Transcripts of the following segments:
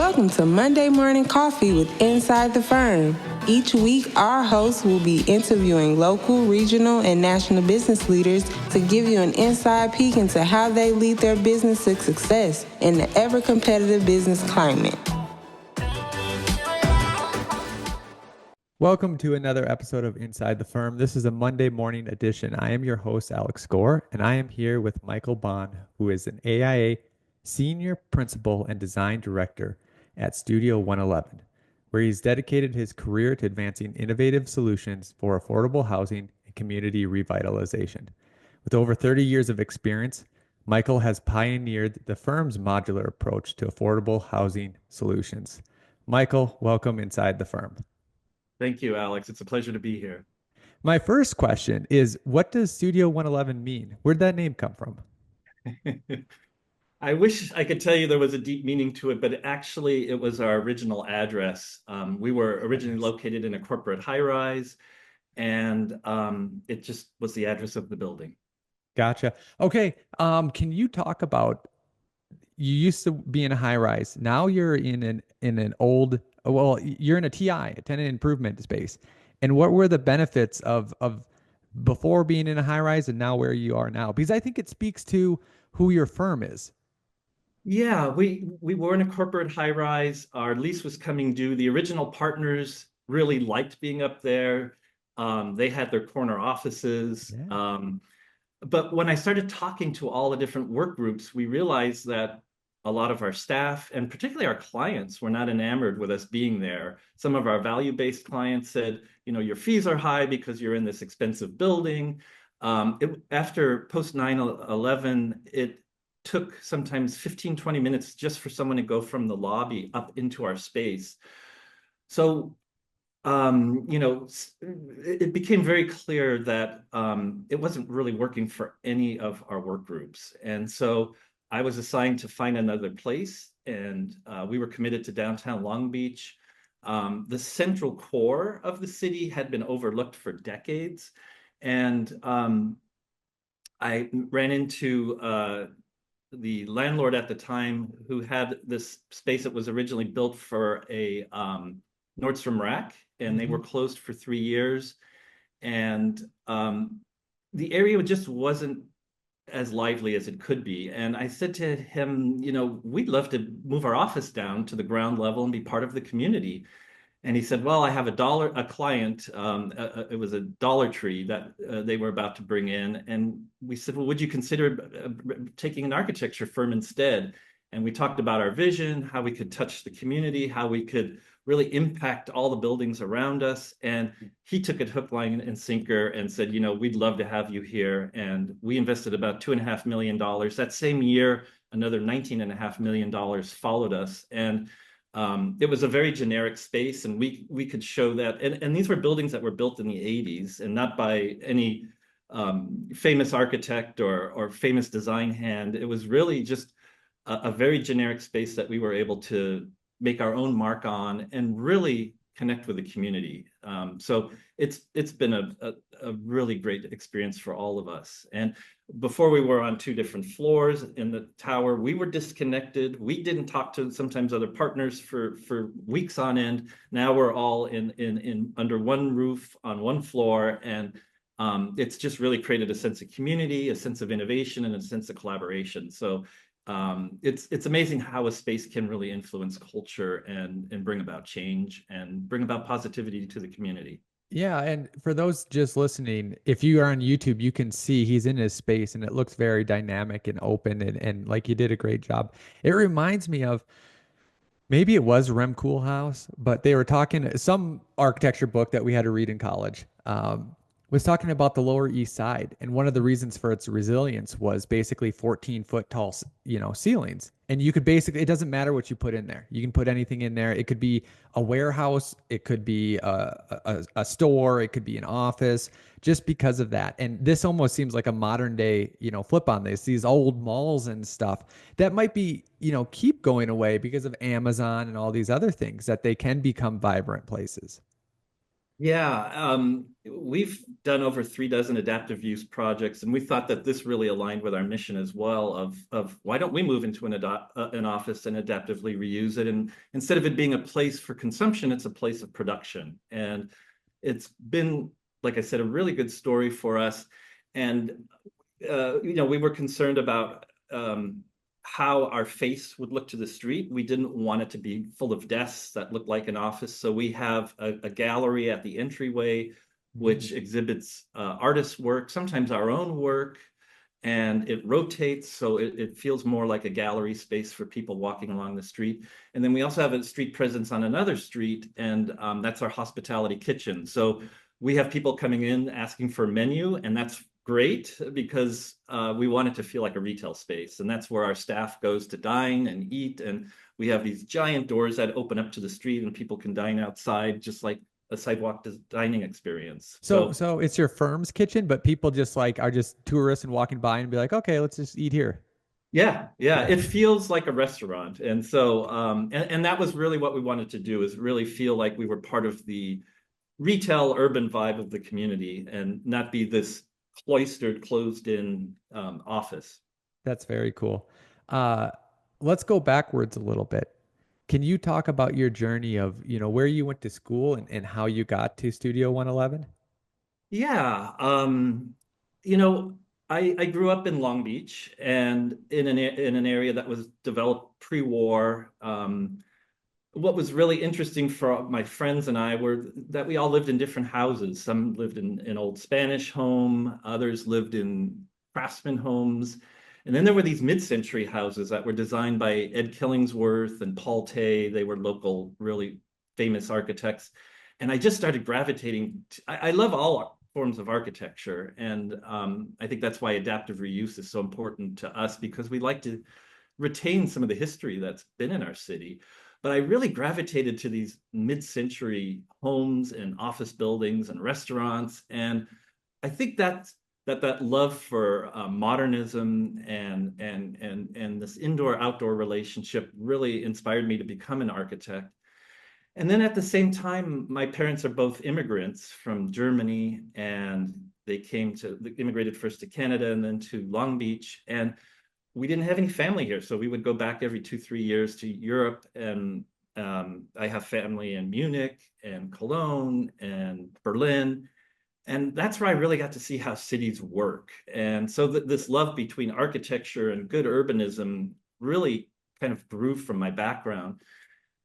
Welcome to Monday Morning Coffee with Inside the Firm. Each week, our hosts will be interviewing local, regional, and national business leaders to give you an inside peek into how they lead their business to success in the ever-competitive business climate. Welcome to another episode of Inside the Firm. This is a Monday morning edition. I am your host, Alex Gore, and I am here with Michael Bohn, who is an AIA Senior Principal and Design Director at Studio 111, where he's dedicated his career to advancing innovative solutions for affordable housing and community revitalization. With over 30 years of experience, Michael has pioneered the firm's modular approach to affordable housing solutions. Michael, welcome inside the firm. Thank you, Alex. It's a pleasure to be here. My first question is, what does Studio 111 mean? Where'd that name come from? I wish I could tell you there was a deep meaning to it, but actually it was our original address. We were originally located in a corporate high-rise, and it just was the address of the building. Gotcha. Okay. Can you talk about, you used to be in a high-rise. Now you're in an old, well, you're in a TI, a tenant improvement space. And what were the benefits of before being in a high-rise and now where you are now? Because I think it speaks to who your firm is. Yeah, we were in a corporate high-rise. Our lease was coming due. The original partners really liked being up there. They had their corner offices. Yeah. But when I started talking to all the different work groups, we realized that a lot of our staff, and particularly our clients, were not enamored with us being there. Some of our value-based clients said, you know, your fees are high because you're in this expensive building. After post 9/11, it took sometimes 15, 20 minutes just for someone to go from the lobby up into our space. So, it became very clear that it wasn't really working for any of our work groups. And so I was assigned to find another place, and we were committed to downtown Long Beach. The central core of the city had been overlooked for decades. And I ran into the landlord at the time, who had this space that was originally built for a Nordstrom Rack, and they were closed for 3 years. And the area just wasn't as lively as it could be. And I said to him, you know, we'd love to move our office down to the ground level and be part of the community. And he said, well, I have a client, it was a Dollar Tree that they were about to bring in. And we said, well, would you consider taking an architecture firm instead? And we talked about our vision, how we could touch the community, how we could really impact all the buildings around us. And he took it hook, line, and sinker and said, you know, we'd love to have you here. And we invested about $2.5 million. That same year, another $19.5 million followed us. And it was a very generic space, and we could show that. And these were buildings that were built in the 80s and not by any famous architect or famous design hand. It was really just a very generic space that we were able to make our own mark on and really connect with the community. So it's been a really great experience for all of us. And before, we were on 2 different floors in the tower. We were disconnected. We didn't talk to sometimes other partners for weeks on end. Now we're all in under one roof on one floor, and it's just really created a sense of community, a sense of innovation, and a sense of collaboration. So it's amazing how a space can really influence culture and bring about change and bring about positivity to the community. Yeah, and for those just listening, if you are on YouTube, you can see he's in his space and it looks very dynamic and open, and like you did a great job. It reminds me of, maybe it was Rem Koolhaas, but they were talking, some architecture book that we had to read in college, was talking about the Lower East Side. And one of the reasons for its resilience was basically 14-foot tall, ceilings. And you could basically, it doesn't matter what you put in there. You can put anything in there. It could be a warehouse. It could be a store. It could be an office, just because of that. And this almost seems like a modern day, flip on this, these old malls and stuff that might be, keep going away because of Amazon and all these other things, that they can become vibrant places. Yeah, we've done over 3 dozen adaptive use projects, and we thought that this really aligned with our mission as well of why don't we move into an office and adaptively reuse it? And instead of it being a place for consumption, it's a place of production. And it's been, like I said, a really good story for us. And we were concerned about how our face would look to the street. We didn't want it to be full of desks that look like an office. So we have a gallery at the entryway, Mm. which exhibits artists' work, sometimes our own work, and it rotates. So it feels more like a gallery space for people walking along the street. And then we also have a street presence on another street, and that's our hospitality kitchen. So we have people coming in asking for a menu, and that's great because we want it to feel like a retail space. And that's where our staff goes to dine and eat. And we have these giant doors that open up to the street, and people can dine outside just like a sidewalk dining experience. So, So so it's your firm's kitchen, but people just like are just tourists and walking by and be like, okay, let's just eat here. yeah, Yeah. it feels like a restaurant. And so and that was really what we wanted to do, is really feel like we were part of the retail urban vibe of the community and not be this cloistered, closed in office. That's very cool. Uh, let's go backwards a little bit. Can you talk about your journey of, where you went to school and how you got to Studio 111? Yeah, you know, I grew up in Long Beach and in an area that was developed pre-war. What was really interesting for my friends and I were that we all lived in different houses. Some lived in an old Spanish home, others lived in craftsman homes. And then there were these mid-century houses that were designed by Ed Killingsworth and Paul Tay. They were local, really famous architects. And I just started gravitating. I love all forms of architecture. And I think that's why adaptive reuse is so important to us, because we like to retain some of the history that's been in our city. But I really gravitated to these mid-century homes and office buildings and restaurants. And I think that love for modernism and this indoor-outdoor relationship really inspired me to become an architect. And then at the same time, my parents are both immigrants from Germany, and they immigrated first to Canada and then to Long Beach. And we didn't have any family here, so we would go back every 2, 3 years to Europe. And I have family in Munich and Cologne and Berlin, and that's where I really got to see how cities work. And so this love between architecture and good urbanism really kind of grew from my background.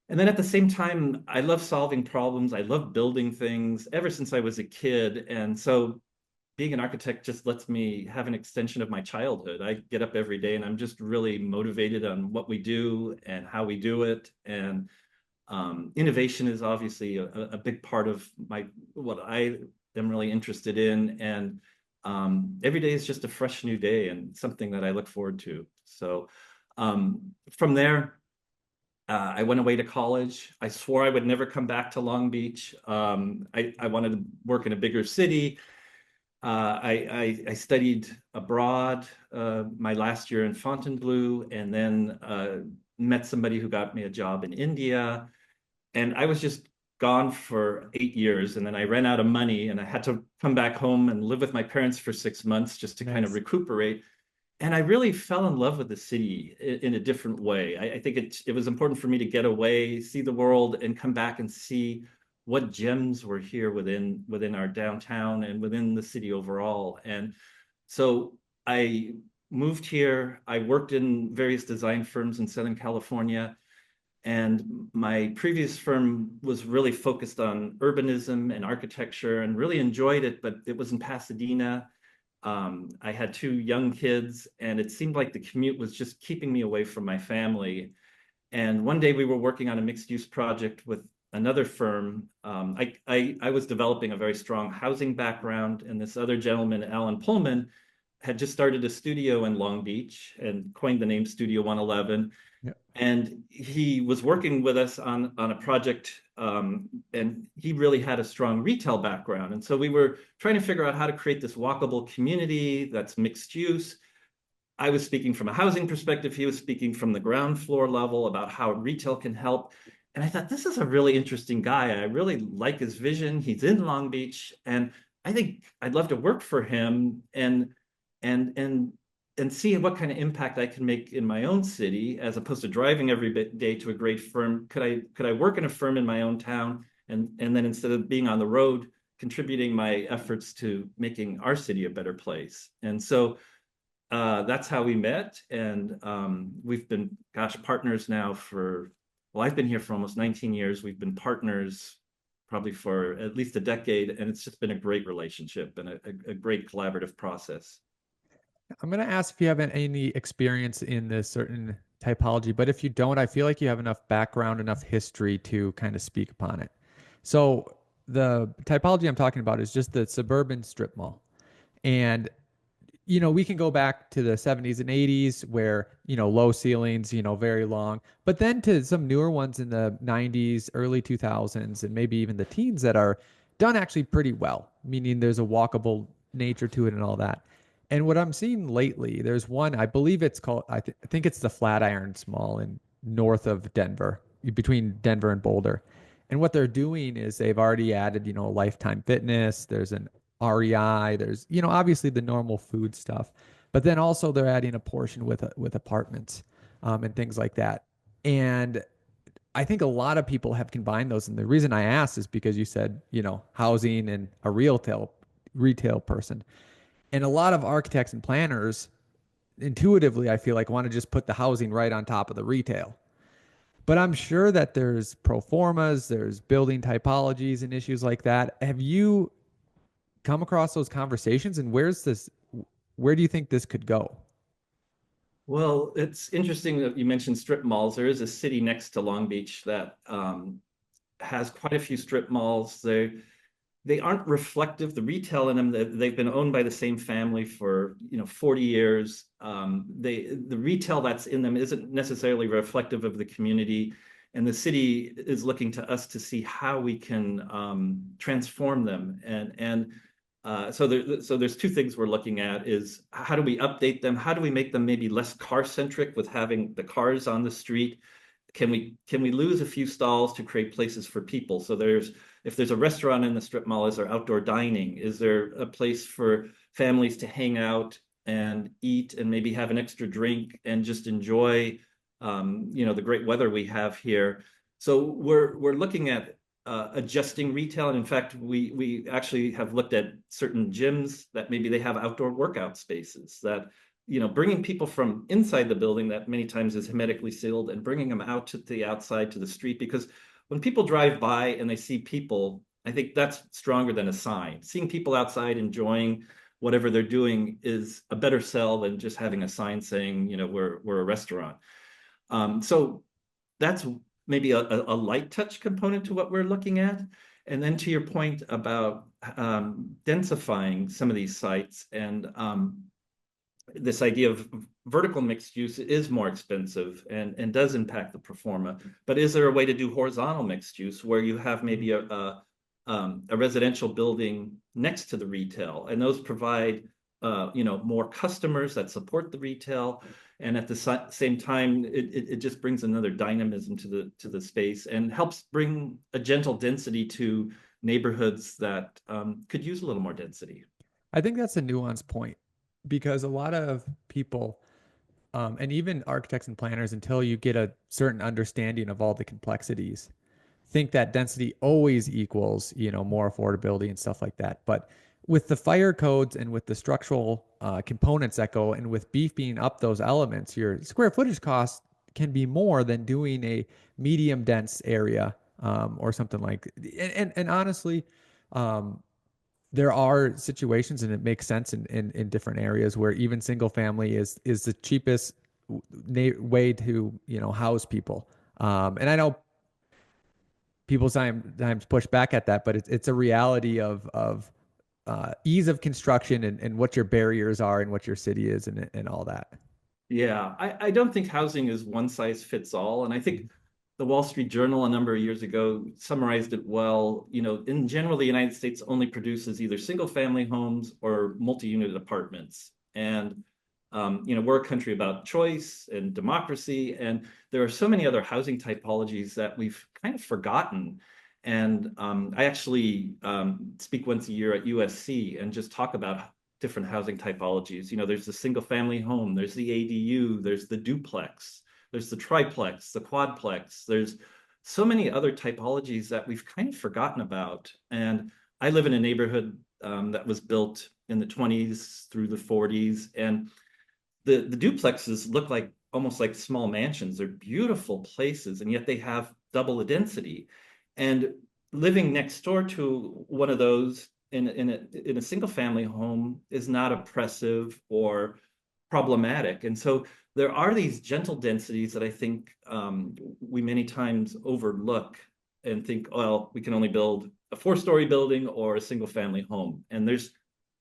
And then at the same time, I love solving problems. I love building things ever since I was a kid. And so being an architect just lets me have an extension of my childhood. I get up every day and I'm just really motivated on what we do and how we do it. And innovation is obviously a big part of what I am really interested in. And every day is just a fresh new day and something that I look forward to. So from there, I went away to college. I swore I would never come back to Long Beach. I wanted to work in a bigger city. I studied abroad my last year in Fontainebleau, and then met somebody who got me a job in India. And I was just gone for 8 years, and then I ran out of money, and I had to come back home and live with my parents for 6 months just to kind of Nice. recuperate. And I really fell in love with the city in a different way. I think it was important for me to get away, see the world, and come back and see what gems were here within our downtown and within the city overall. And so I moved here. I worked in various design firms in Southern California, and my previous firm was really focused on urbanism and architecture and really enjoyed it, but it was in Pasadena. I had 2 young kids, and it seemed like the commute was just keeping me away from my family. And one day we were working on a mixed use project with another firm. I was developing a very strong housing background, and this other gentleman, Alan Pullman, had just started a studio in Long Beach and coined the name Studio 111. Yeah. And he was working with us on a project, and he really had a strong retail background. And so we were trying to figure out how to create this walkable community that's mixed use. I was speaking from a housing perspective. He was speaking from the ground floor level about how retail can help. And I thought, this is a really interesting guy. I really like his vision. He's in Long Beach, and I think I'd love to work for him and and and see what kind of impact I can make in my own city, as opposed to driving every day to a great firm. Could I work in a firm in my own town, and then instead of being on the road, contributing my efforts to making our city a better place? And so that's how we met, and we've been, gosh, partners now for, well, I've been here for almost 19 years. We've been partners probably for at least a decade, and it's just been a great relationship and a great collaborative process. I'm going to ask if you have any experience in this certain typology, but if you don't, I feel like you have enough background, enough history to kind of speak upon it. So the typology I'm talking about is just the suburban strip mall. And we can go back to the 70s and 80s where, low ceilings, very long, but then to some newer ones in the 90s, early 2000s, and maybe even the teens that are done actually pretty well, meaning there's a walkable nature to it and all that. And what I'm seeing lately, there's one, I believe it's called, I think it's the Flatirons Mall in north of Denver, between Denver and Boulder. And what they're doing is they've already added, Lifetime Fitness. There's an REI. There's, obviously the normal food stuff, but then also they're adding a portion with apartments and things like that. And I think a lot of people have combined those. And the reason I asked is because you said, housing and a retail person. And a lot of architects and planners intuitively, I feel like, want to just put the housing right on top of the retail. But I'm sure that there's pro formas, there's building typologies and issues like that. Have you come across those conversations, and where do you think this could go? Well, it's interesting that you mentioned strip malls. There is a city next to Long Beach that has quite a few strip malls. They aren't reflective. The retail in them, they've been owned by the same family for 40 years. The retail that's in them isn't necessarily reflective of the community, and the city is looking to us to see how we can transform them. So there's two things we're looking at: is how do we update them? How do we make them maybe less car centric with having the cars on the street? Can we lose a few stalls to create places for people? So if there's a restaurant in the strip mall, is there outdoor dining? Is there a place for families to hang out and eat and maybe have an extra drink and just enjoy the great weather we have here? So we're looking at adjusting retail. And in fact, we actually have looked at certain gyms that maybe they have outdoor workout spaces, that bringing people from inside the building that many times is hermetically sealed and bringing them out to the outside, to the street. Because when people drive by and they see people, I think that's stronger than a sign. Seeing people outside enjoying whatever they're doing is a better sell than just having a sign saying, we're a restaurant. So that's maybe a light touch component to what we're looking at. And then to your point about densifying some of these sites, and this idea of vertical mixed use is more expensive and does impact the pro forma. But is there a way to do horizontal mixed use where you have maybe a residential building next to the retail, and those provide more customers that support the retail, and at the same time it just brings another dynamism to the space and helps bring a gentle density to neighborhoods that could use a little more density. I think that's a nuanced point because a lot of people, and even architects and planners, until you get a certain understanding of all the complexities, think that density always equals, more affordability and stuff like that. But with the fire codes and with the structural components that go, and with beefing up those elements, your square footage cost can be more than doing a medium dense area or something like. And honestly, there are situations, and it makes sense in different areas where even single family is the cheapest way to house people. And I know people sometimes push back at that, but it's a reality of ease of construction and what your barriers are and what your city is and all that. Yeah, I don't think housing is one size fits all. And I think the Wall Street Journal a number of years ago summarized it well. In general, the United States only produces either single family homes or multi-unit apartments. And We're a country about choice and democracy, and there are so many other housing typologies that we've kind of forgotten. And I actually speak once a year at USC and just talk about different housing typologies. There's the single family home, there's the ADU, there's the duplex, there's the triplex, the quadplex. There's so many other typologies that we've kind of forgotten about. And I live in a neighborhood that was built in the 20s through the 40s, and the duplexes look like almost like small mansions. They're beautiful places, and yet they have double the density. And living next door to one of those in a single family home is not oppressive or problematic. And so there are these gentle densities that I think we many times overlook and think, well, we can only build a 4-story building or a single family home. And there's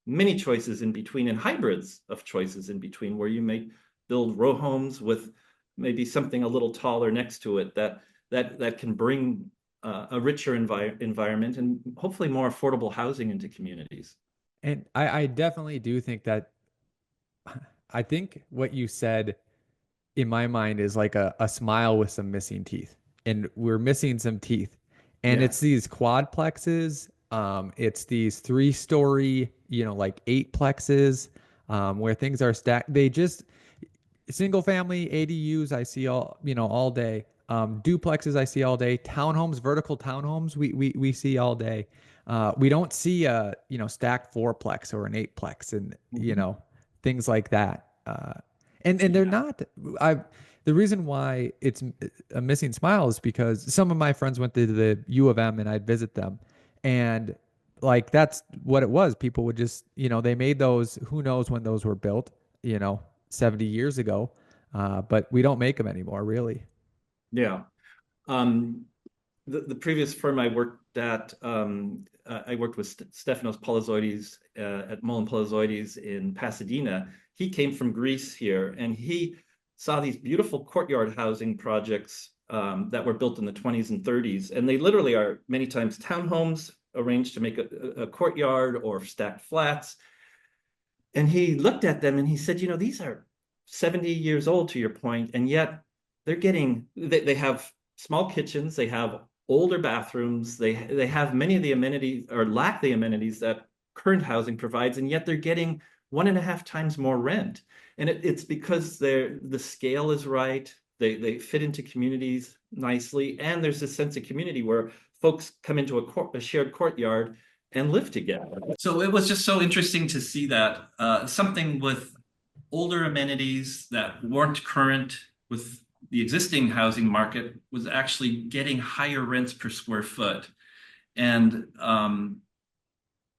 many choices in between, and hybrids of choices in between, where you may build row homes with maybe something a little taller next to it that can bring a richer environment and hopefully more affordable housing into communities. And I definitely do think that, I think what you said in my mind is like a smile with some missing teeth. And we're missing some teeth. And Yeah. it's these quadplexes, it's these 3-story, like eightplexes, where things are stacked. They just single family ADUs I see all day. Duplexes I see all day. Townhomes, vertical townhomes we see all day. We don't see a stacked fourplex or an eightplex, and Mhm. things like that. And they're Yeah. not. I The reason why it's a missing smile is because some of my friends went to the U of M and I'd visit them, and like that's what it was. People would just they made those. Who knows when those were built? 70 years ago, but we don't make them anymore, really. Yeah. Um, the previous firm I worked at, I worked with Stefanos Palazoides at Mullen Palazoides in Pasadena. He came from Greece here, and he saw these beautiful courtyard housing projects that were built in the 20s and 30s. And they literally are many times townhomes arranged to make a courtyard or stacked flats. And he looked at them and he said, these are 70 years old, to your point, and yet they have small kitchens, they have older bathrooms, they have many of the amenities or lack the amenities that current housing provides, and yet they're getting 1.5 times more rent. And it's because the scale is right, they fit into communities nicely, and there's this sense of community where folks come into a shared courtyard and live together. So it was just so interesting to see that something with older amenities that weren't current with the existing housing market was actually getting higher rents per square foot. And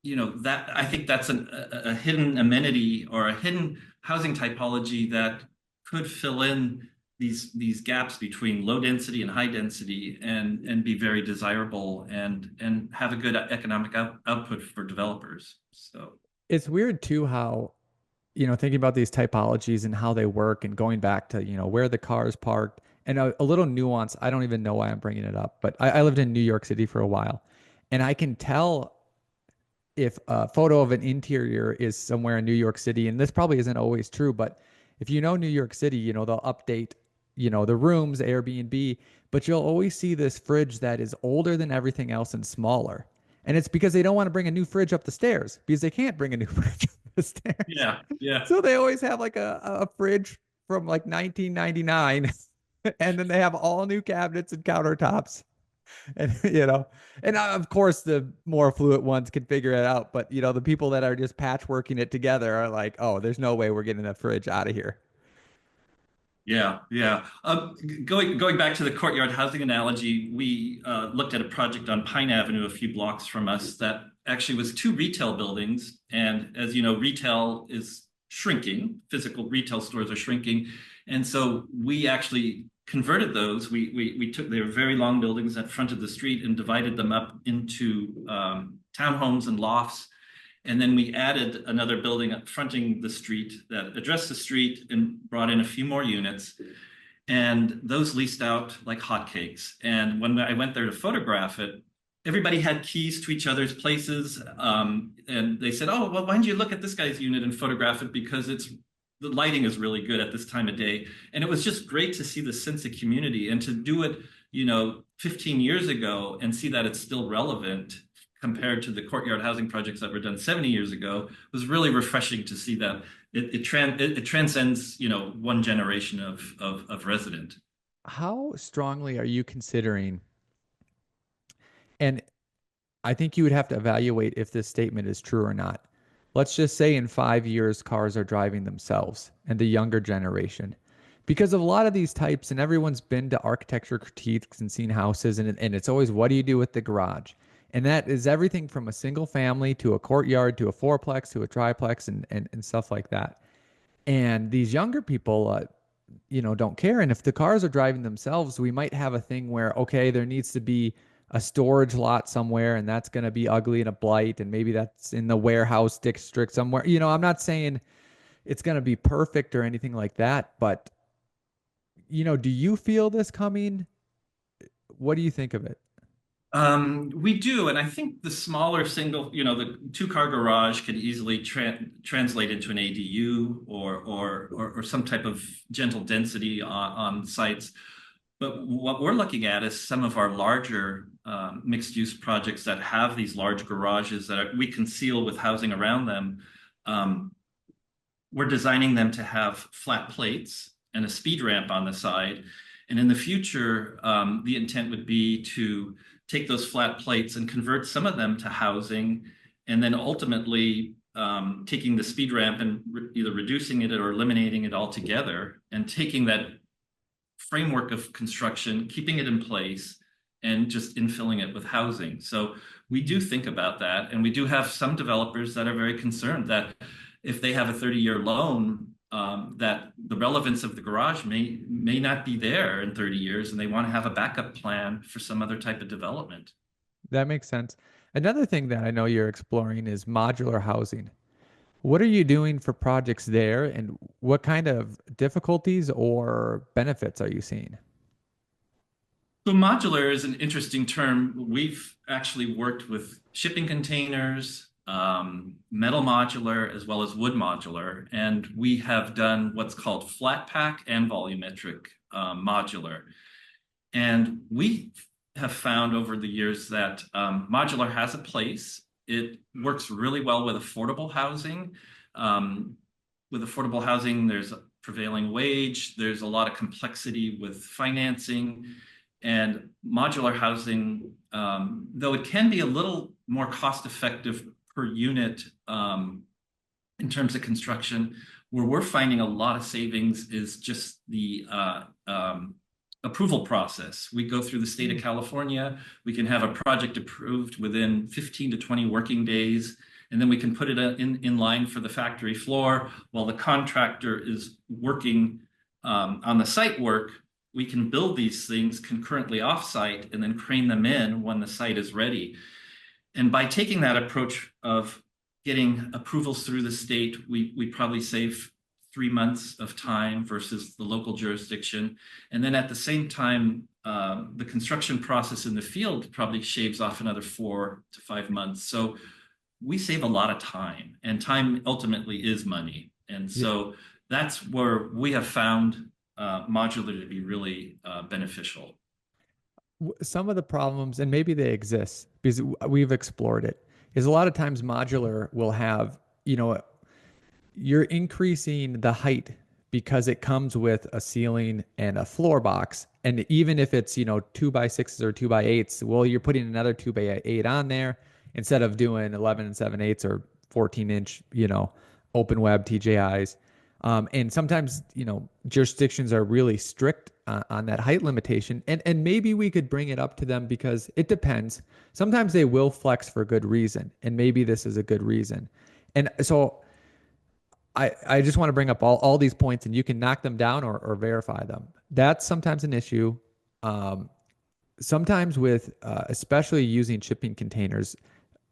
that I think that's a hidden amenity or a hidden housing typology that could fill in these gaps between low density and high density, and be very desirable and have a good economic output for developers. So It's weird too how, thinking about these typologies and how they work, and going back to, where the car is parked, and a little nuance. I don't even know why I'm bringing it up, but I lived in New York City for a while, and I can tell if a photo of an interior is somewhere in New York City, and this probably isn't always true, but if you know New York City, they'll update, the rooms, Airbnb, but you'll always see this fridge that is older than everything else and smaller. And it's because they don't want to bring a new fridge up the stairs, because they can't bring a new fridge up the stairs. yeah, yeah. So they always have like a fridge from like 1999, and then they have all new cabinets and countertops. And and of course the more affluent ones can figure it out, but the people that are just patchworking it together are like, oh, there's no way we're getting that fridge out of here. Yeah, yeah. Going back to the courtyard housing analogy, we looked at a project on Pine Avenue a few blocks from us that actually was 2 retail buildings. And as you know, retail is shrinking. Physical retail stores are shrinking, and so we actually converted those. We took their very long buildings at front of the street and divided them up into townhomes and lofts. And then we added another building up fronting the street that addressed the street and brought in a few more units. And those leased out like hotcakes. And when I went there to photograph it, everybody had keys to each other's places. And they said, oh, well, why don't you look at this guy's unit and photograph it? Because it's the lighting is really good at this time of day. And it was just great to see the sense of community and to do it, 15 years ago and see that it's still relevant compared to the courtyard housing projects that were done 70 years ago was really refreshing to see that it transcends, one generation of resident. How strongly are you considering, and I think you would have to evaluate if this statement is true or not. Let's just say in 5 years, cars are driving themselves and the younger generation. Because of a lot of these types, and everyone's been to architecture critiques and seen houses, and it's always, what do you do with the garage? And that is everything from a single family to a courtyard to a fourplex to a triplex and stuff like that. And these younger people, don't care. And if the cars are driving themselves, we might have a thing where, okay, there needs to be a storage lot somewhere, and that's going to be ugly and a blight, and maybe that's in the warehouse district somewhere. I'm not saying it's going to be perfect or anything like that, but do you feel this coming? What do you think of it? We do, and I think the smaller single, the two-car garage could easily translate into an ADU or some type of gentle density on sites. But what we're looking at is some of our larger mixed-use projects that have these large garages that we conceal with housing around them. We're designing them to have flat plates and a speed ramp on the side. And in the future, the intent would be to take those flat plates and convert some of them to housing, and then ultimately taking the speed ramp and either reducing it or eliminating it altogether, and taking that framework of construction, keeping it in place, and just infilling it with housing. So we do think about that, and we do have some developers that are very concerned that if they have a 30-year loan, that the relevance of the garage may not be there in 30 years, and they want to have a backup plan for some other type of development. That makes sense. Another thing that I know you're exploring is modular housing. What are you doing for projects there, and what kind of difficulties or benefits are you seeing? So modular is an interesting term. We've actually worked with shipping containers, metal modular, as well as wood modular. And we have done what's called flat pack and volumetric modular. And we have found over the years that modular has a place. It works really well with affordable housing. With affordable housing, there's a prevailing wage. There's a lot of complexity with financing. And modular housing, though it can be a little more cost effective per unit in terms of construction, where we're finding a lot of savings is just the approval process. We go through the state of California. We can have a project approved within 15 to 20 working days, and then we can put it in line for the factory floor while the contractor is working on the site work. We can build these things concurrently offsite and then crane them in when the site is ready. And by taking that approach of getting approvals through the state, we probably save 3 months of time versus the local jurisdiction. And then at the same time, the construction process in the field probably shaves off another 4 to 5 months. So we save a lot of time, and time ultimately is money. And so that's where we have found modular to be really beneficial. Some of the problems, and maybe they exist because we've explored it, is a lot of times modular will have, you're increasing the height because it comes with a ceiling and a floor box. And even if it's, 2x6s or 2x8s, well, you're putting another 2x8 on there instead of doing 11 and 7/8 or 14-inch, open web TJIs. And sometimes, jurisdictions are really strict on that height limitation. And maybe we could bring it up to them because it depends. Sometimes they will flex for good reason. And maybe this is a good reason. And so I just want to bring up all these points, and you can knock them down or verify them. That's sometimes an issue. Sometimes with, especially using shipping containers,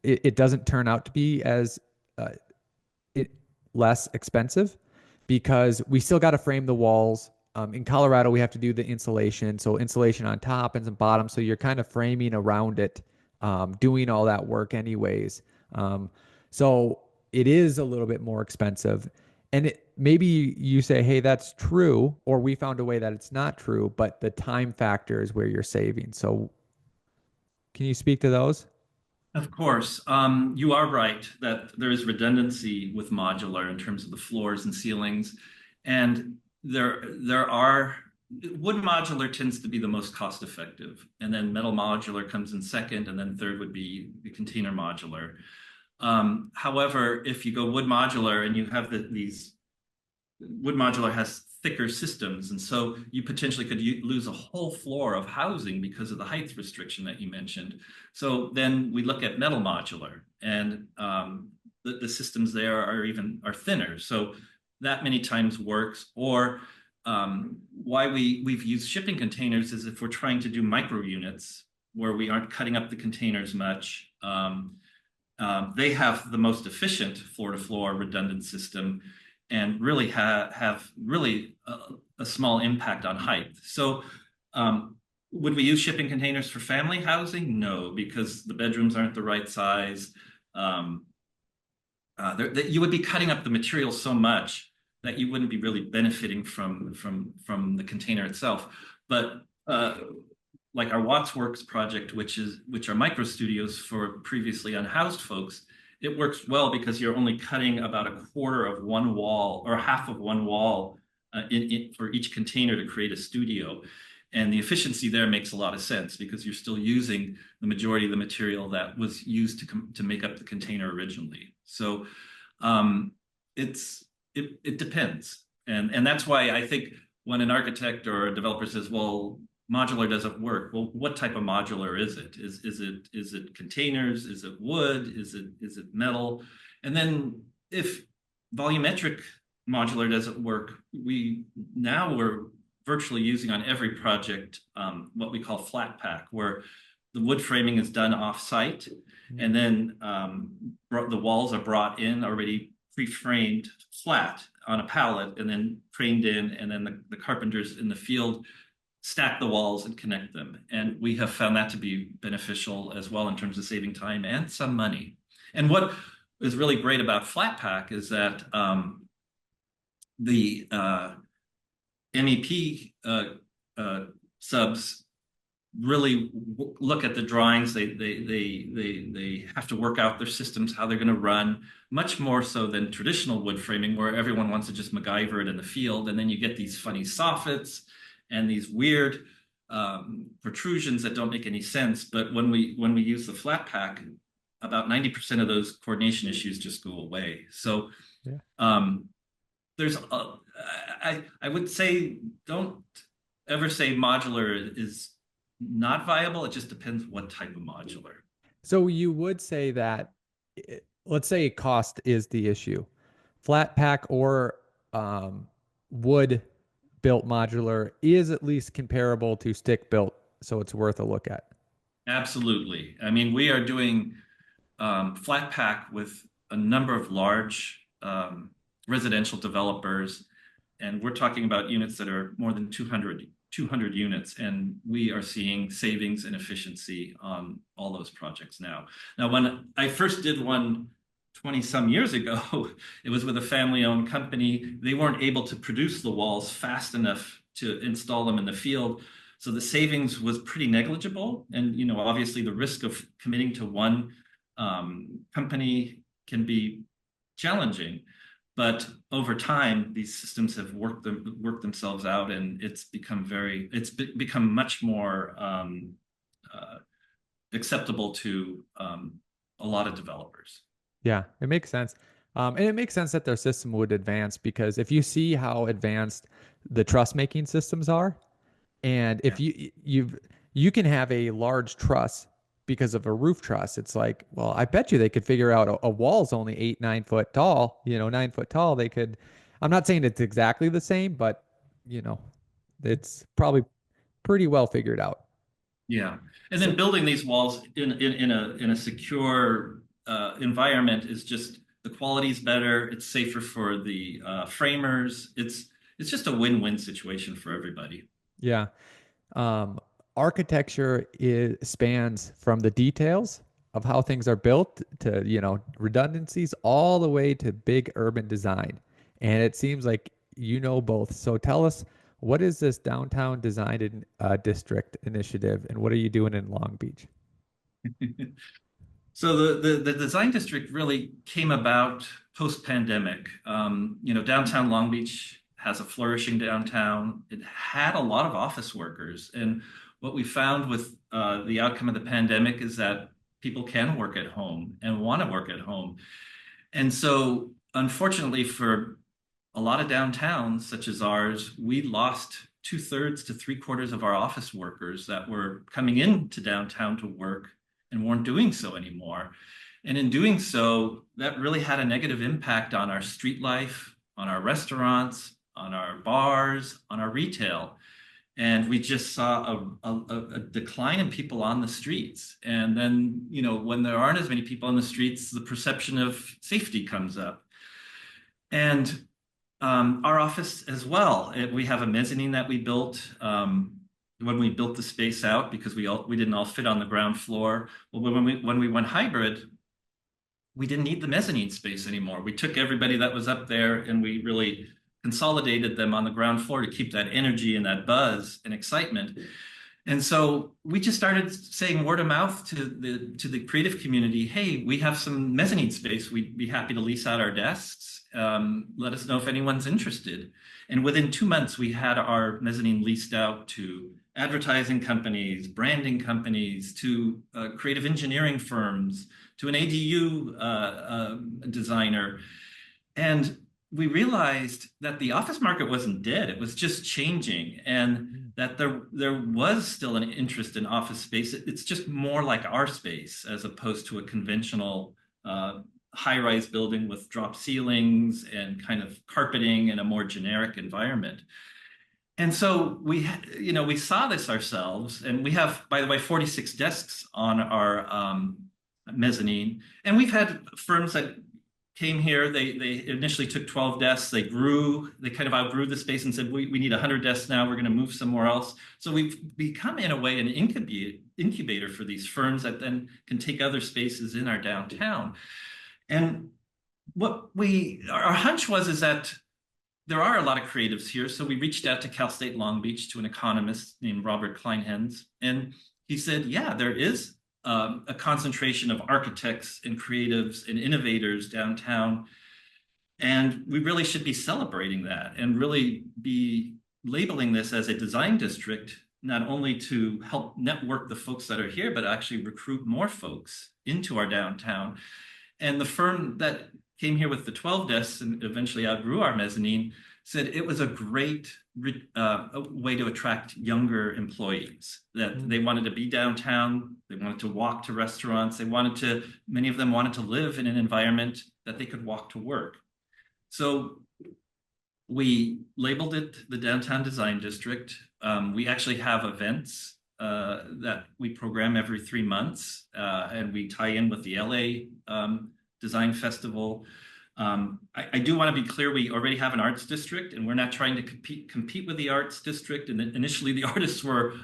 it doesn't turn out to be as less expensive, because we still got to frame the walls. In Colorado, we have to do the insulation. So insulation on top and some bottom. So you're kind of framing around it, doing all that work anyways. So it is a little bit more expensive. And maybe you say, hey, that's true, or we found a way that it's not true, but the time factor is where you're saving. So can you speak to those? Of course, you are right that there is redundancy with modular in terms of the floors and ceilings, and there are wood modular tends to be the most cost effective, and then metal modular comes in second, and then third would be the container modular. However, if you go wood modular and you have these wood modular has thicker systems, and so you potentially could lose a whole floor of housing because of the height restriction that you mentioned. So then we look at metal modular, and the systems there are thinner. So that many times works. Or why we've used shipping containers is if we're trying to do micro units where we aren't cutting up the containers much. They have the most efficient floor-to-floor redundant system, and really have really a small impact on height. So would we use shipping containers for family housing? No, because the bedrooms aren't the right size. You would be cutting up the material so much that you wouldn't be really benefiting from the container itself. But like our Wattsworks project, which are micro studios for previously unhoused folks, it works well because you're only cutting about a quarter of one wall or half of one wall for each container to create a studio. And the efficiency there makes a lot of sense because you're still using the majority of the material that was used to make up the container originally. So it depends. And that's why I think when an architect or a developer says, well, modular doesn't work. Well, what type of modular is it? Is it containers? Is it wood? Is it metal? And then if volumetric modular doesn't work, we're virtually using on every project what we call flat pack, where the wood framing is done off-site, and then the walls are brought in already pre-framed flat on a pallet, and then framed in, and then the carpenters in the field stack the walls and connect them. And we have found that to be beneficial as well in terms of saving time and some money. And what is really great about flat pack is that the MEP subs really look at the drawings. They have to work out their systems, how they're going to run, much more so than traditional wood framing, where everyone wants to just MacGyver it in the field, and then you get these funny soffits and these weird protrusions that don't make any sense. But when we use the flat pack, about 90% of those coordination issues just go away. So yeah. I would say don't ever say modular is not viable. It just depends what type of modular. So you would say that, let's say cost is the issue. Flat pack or wood built modular is at least comparable to stick built, so it's worth a look at. Absolutely. I mean, we are doing flat pack with a number of large residential developers, and we're talking about units that are more than 200 units, and we are seeing savings and efficiency on all those projects now. Now, when I first did one 20 some years ago, it was with a family-owned company. They weren't able to produce the walls fast enough to install them in the field. So the savings was pretty negligible. And, obviously the risk of committing to one company can be challenging. But over time, these systems have worked themselves out, and it's become much more acceptable to a lot of developers. Yeah, it makes sense. And it makes sense that their system would advance, because if you see how advanced the truss making systems are, and if you can have a large truss because of a roof truss, it's like, well, I bet you they could figure out a wall's only 8-9 foot tall, 9 foot tall. They could, I'm not saying it's exactly the same, but it's probably pretty well figured out. Yeah. And then building these walls in a secure environment is just, the quality is better. It's safer for the framers. It's just a win-win situation for everybody. Yeah. Architecture spans from the details of how things are built to, redundancies, all the way to big urban design. and it seems like you know both. So tell us, what is this downtown design district initiative, and what are you doing in Long Beach? So the design district really came about post-pandemic. Downtown Long Beach has a flourishing downtown. It had a lot of office workers, and what we found with the outcome of the pandemic is that people can work at home and want to work at home. And so, unfortunately, for a lot of downtowns, such as ours, we lost two-thirds to three-quarters of our office workers that were coming into downtown to work and weren't doing so anymore. And in doing so, that really had a negative impact on our street life, on our restaurants, on our bars, on our retail. And we just saw a decline in people on the streets. And then, when there aren't as many people on the streets, the perception of safety comes up. And our office as well. We have a mezzanine that we built when we built the space out, because we didn't all fit on the ground floor. Well, when we went hybrid, we didn't need the mezzanine space anymore. We took everybody that was up there and we really consolidated them on the ground floor to keep that energy and that buzz and excitement. And so we just started saying word of mouth to the creative community, hey, we have some mezzanine space. We'd be happy to lease out our desks. Let us know if anyone's interested. And within 2 months, we had our mezzanine leased out to advertising companies, branding companies, to creative engineering firms, to an ADU designer. And we realized that the office market wasn't dead. It was just changing, and that there was still an interest in office space. It's just more like our space as opposed to a conventional high-rise building with drop ceilings and kind of carpeting and a more generic environment. And so we saw this ourselves, and we have, by the way, 46 desks on our mezzanine. And we've had firms that came here. They initially took 12 desks. They kind of outgrew the space and said, we need 100 desks now. We're going to move somewhere else. So we've become, in a way, an incubator for these firms that then can take other spaces in our downtown. And our hunch is that there are a lot of creatives here. So we reached out to Cal State Long Beach, to an economist named Robert Kleinhens. And he said, yeah, there is a concentration of architects and creatives and innovators downtown. And we really should be celebrating that and really be labeling this as a design district, not only to help network the folks that are here, but actually recruit more folks into our downtown. And the firm that came here with the 12 desks and eventually outgrew our mezzanine said it was a great way to attract younger employees, that they wanted to be downtown, they wanted to walk to restaurants, many of them wanted to live in an environment that they could walk to work. So we labeled it the Downtown Design District. We actually have events that we program every 3 months, and we tie in with the LA Design Festival. I do want to be clear, we already have an arts district, and we're not trying to compete with the arts district. And initially, the artists were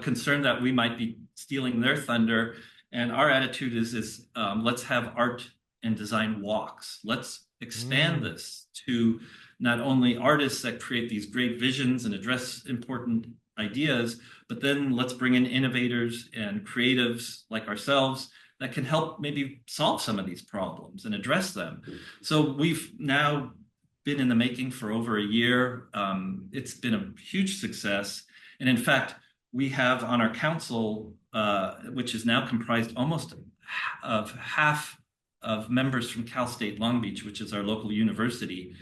concerned that we might be stealing their thunder. And our attitude is let's have art and design walks. Let's expand this to not only artists that create these great visions and address important ideas, but then let's bring in innovators and creatives like ourselves that can help maybe solve some of these problems and address them. So we've now been in the making for over a year. It's been a huge success. And in fact, we have on our council, which is now comprised almost of half of members from Cal State Long Beach, which is our local university.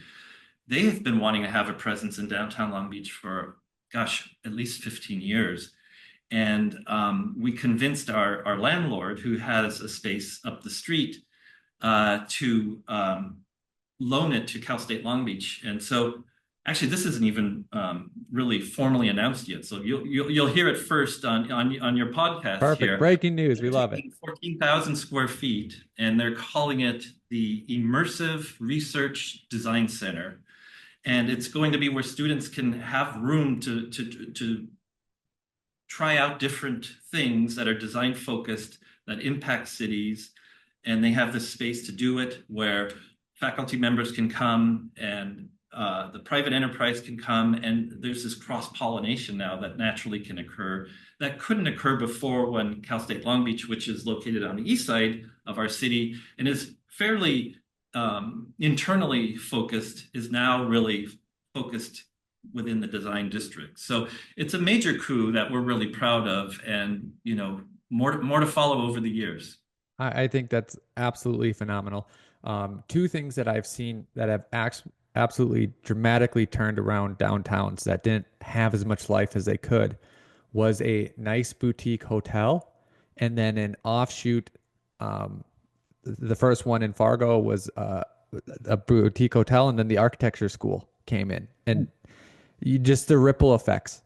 They have been wanting to have a presence in downtown Long Beach for, at least 15 years. And we convinced our landlord, who has a space up the street, to loan it to Cal State Long Beach. And so actually, this isn't even really formally announced yet. So you'll hear it first on your podcast. Perfect. Here. Breaking news. We love it. 14,000 square feet, and they're calling it the Immersive Research Design Center. And it's going to be where students can have room to try out different things that are design focused, that impact cities. And they have this space to do it, where faculty members can come and the private enterprise can come, and there's this cross-pollination now that naturally can occur that couldn't occur before when Cal State Long Beach, which is located on the east side of our city and is fairly internally focused, is now really focused within the design district. So it's a major coup that we're really proud of, and more to follow over the years. I think that's absolutely phenomenal. Two things that I've seen that have absolutely dramatically turned around downtowns that didn't have as much life as they could was a nice boutique hotel, and then an offshoot. The first one in Fargo was a boutique hotel, and then the architecture school came in, and you just the ripple effects.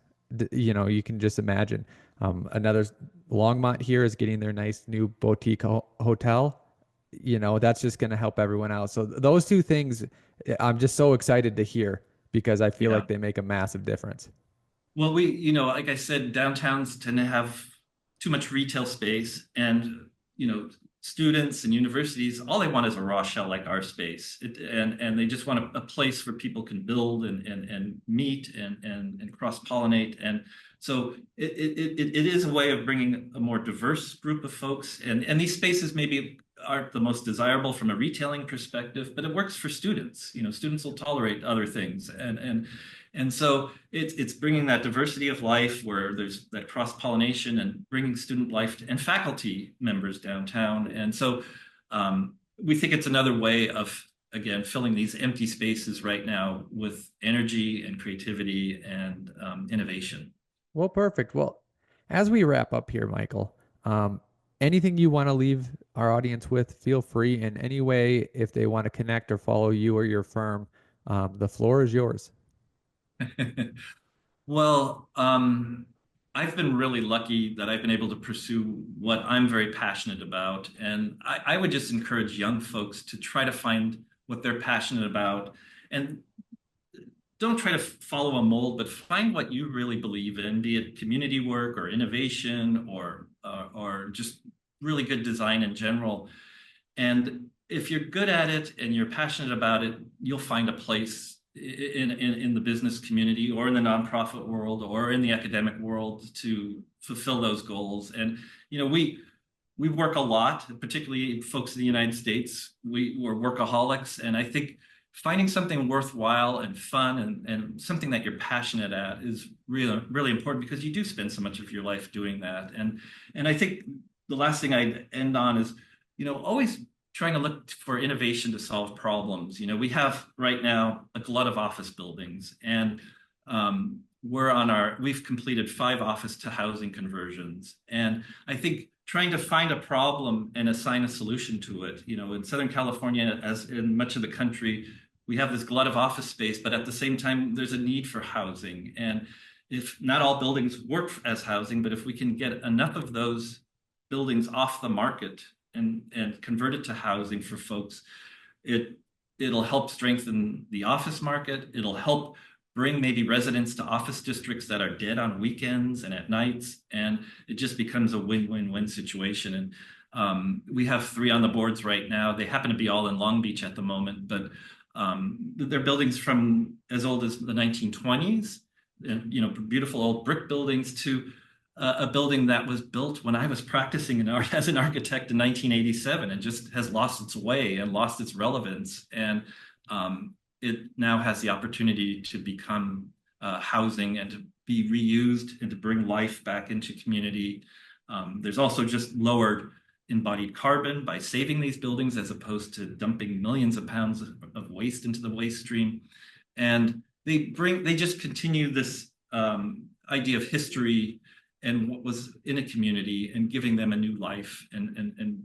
You can just imagine. Another Longmont here is getting their nice new boutique hotel. That's just going to help everyone out. So those two things, I'm just so excited to hear because I feel Yeah. like they make a massive difference. Well, like I said, downtowns tend to have too much retail space, and students and universities, all they want is a raw shell like our space, and they just want a place where people can build and meet and cross pollinate, and so it is a way of bringing a more diverse group of folks, and these spaces maybe aren't the most desirable from a retailing perspective, but it works for students. Students will tolerate other things, and so it's bringing that diversity of life where there's that cross-pollination and bringing student life and faculty members downtown. And so we think it's another way of, again, filling these empty spaces right now with energy and creativity and innovation. Well, perfect. Well, as we wrap up here, Michael, anything you want to leave our audience with, feel free in any way. If they want to connect or follow you or your firm, the floor is yours. Well, I've been really lucky that I've been able to pursue what I'm very passionate about. And I would just encourage young folks to try to find what they're passionate about, and don't try to follow a mold, but find what you really believe in, be it community work or innovation or just really good design in general. And if you're good at it and you're passionate about it, you'll find a place in the business community or in the nonprofit world or in the academic world to fulfill those goals. And we work a lot, particularly folks in the United States. We're workaholics, and I think finding something worthwhile and fun and something that you're passionate at is really, really important, because you do spend so much of your life doing that. And I think the last thing I'd end on is, always trying to look for innovation to solve problems. We have right now a glut of office buildings, and we've completed 5 office to housing conversions. And I think trying to find a problem and assign a solution to it, in Southern California, as in much of the country, we have this glut of office space, but at the same time, there's a need for housing. And if not all buildings work as housing, but if we can get enough of those buildings off the market and convert it to housing for folks, it'll help strengthen the office market. It'll help bring maybe residents to office districts that are dead on weekends and at nights, and it just becomes a win-win-win situation. And we have 3 on the boards right now. They happen to be all in Long Beach at the moment, but they're buildings from as old as the 1920s, and beautiful old brick buildings, to a building that was built when I was practicing as an architect in 1987, and just has lost its way and lost its relevance. And it now has the opportunity to become housing and to be reused and to bring life back into community. There's also just lowered embodied carbon by saving these buildings, as opposed to dumping millions of pounds of waste into the waste stream. And they just continue this idea of history and what was in a community, and giving them a new life, and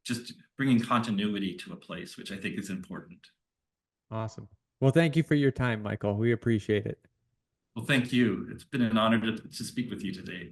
just bringing continuity to a place, which I think is important. Awesome. Well, thank you for your time, Michael. We appreciate it. Well, thank you. It's been an honor to speak with you today.